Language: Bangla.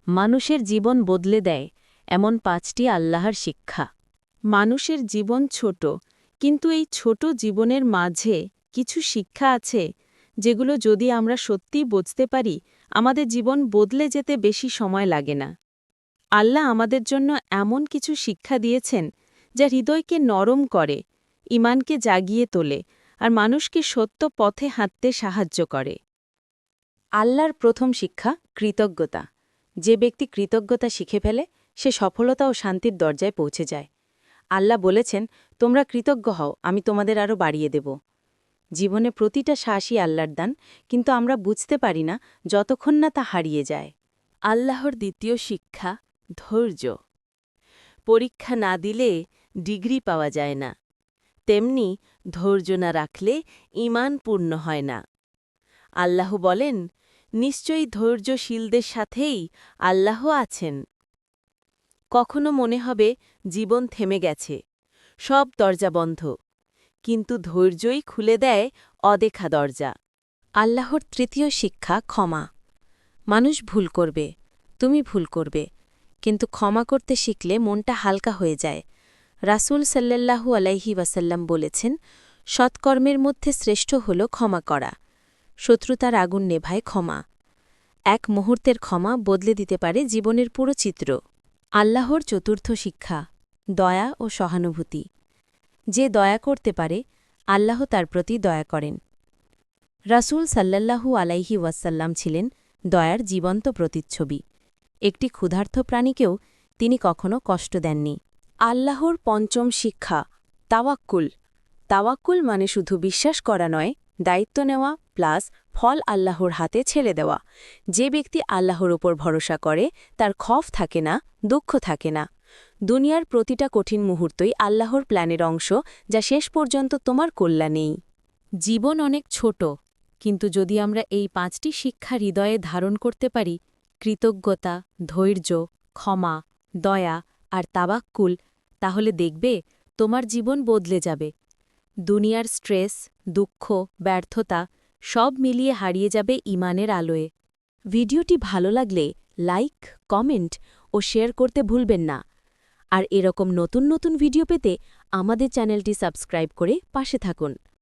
মানুষের জীবন বদলে দেয় এমন ৫টি আল্লাহর শিক্ষা। মানুষের জীবন ছোট, কিন্তু এই ছোট জীবনের মাঝে কিছু শিক্ষা আছে যেগুলো যদি আমরা সত্যিই বুঝতে পারি, আমাদের জীবন বদলে যেতে বেশি সময় লাগে না। আল্লাহ আমাদের জন্য এমন কিছু শিক্ষা দিয়েছেন যা হৃদয়কে নরম করে, ঈমানকে জাগিয়ে তোলে আর মানুষকে সত্য পথে হাঁটতে সাহায্য করে। আল্লাহর প্রথম শিক্ষা কৃতজ্ঞতা। যে ব্যক্তি কৃতজ্ঞতা শিখে ফেলে সে সফলতা ও শান্তির দরজায় পৌঁছে যায়। আল্লাহ বলেছেন, তোমরা কৃতজ্ঞ হও, আমি তোমাদের আরও বাড়িয়ে দেব। জীবনে প্রতিটা শ্বাসই আল্লাহর দান, কিন্তু আমরা বুঝতে পারি না যতক্ষণ না তা হারিয়ে যায়। আল্লাহর দ্বিতীয় শিক্ষা ধৈর্য। পরীক্ষা না দিলে ডিগ্রি পাওয়া যায় না, তেমনি ধৈর্য না রাখলে ঈমান পূর্ণ হয় না। আল্লাহ বলেন, নিশ্চয়ই ধৈর্যশীলদের সাথেই আল্লাহ আছেন। কখনো মনে হবে জীবন থেমে গেছে, সব দরজা বন্ধ, কিন্তু ধৈর্যই খুলে দেয় অদেখা দরজা। আল্লাহর তৃতীয় শিক্ষা ক্ষমা। মানুষ ভুল করবে, তুমি ভুল করবে, কিন্তু ক্ষমা করতে শিখলে মনটা হালকা হয়ে যায়। রাসূল সাল্লাল্লাহু আলাইহি ওয়াসাল্লাম বলেছেন, সৎকর্মের মধ্যে শ্রেষ্ঠ হল ক্ষমা করা। শত্রুতার আগুন নেভায় ক্ষমা। এক মুহূর্তের ক্ষমা বদলে দিতে পারে জীবনের পুরো চিত্র। আল্লাহর চতুর্থ শিক্ষা দয়া ও সহানুভূতি। যে দয়া করতে পারে, আল্লাহ তার প্রতি দয়া করেন। রাসূল সাল্লাল্লাহু আলাইহি ওয়াসাল্লাম ছিলেন দয়ার জীবন্ত প্রতিচ্ছবি। একটি ক্ষুধার্ত প্রাণীকেও তিনি কখনো কষ্ট দেননি। আল্লাহর পঞ্চম শিক্ষা তাওয়াক্কুল। তাওয়াক্কুল মানে শুধু বিশ্বাস করা নয়, দায়িত্ব নেওয়া প্লাস ফল আল্লাহর হাতে ছেড়ে দেওয়া। যে ব্যক্তি আল্লাহর ওপর ভরসা করে তার খফ থাকে না, দুঃখ থাকে না। দুনিয়ার প্রতিটা কঠিন মুহূর্তই আল্লাহর প্ল্যানের অংশ, যা শেষ পর্যন্ত তোমার কল্যাণেই। জীবন অনেক ছোট, কিন্তু যদি আমরা এই ৫টি শিক্ষা হৃদয়ে ধারণ করতে পারি, কৃতজ্ঞতা, ধৈর্য, ক্ষমা, দয়া আর তাওয়াক্কুল, তাহলে দেখবে তোমার জীবন বদলে যাবে। দুনিয়ার স্ট্রেস, দুঃখ, ব্যর্থতা সব মিলিয়ে হারিয়ে যাবে ঈমানের আলোয়। ভিডিওটি ভালো লাগলে লাইক, কমেন্ট ও শেয়ার করতে ভুলবেন না। আর এরকম নতুন নতুন ভিডিও পেতে আমাদের চ্যানেলটি সাবস্ক্রাইব করে পাশে থাকুন।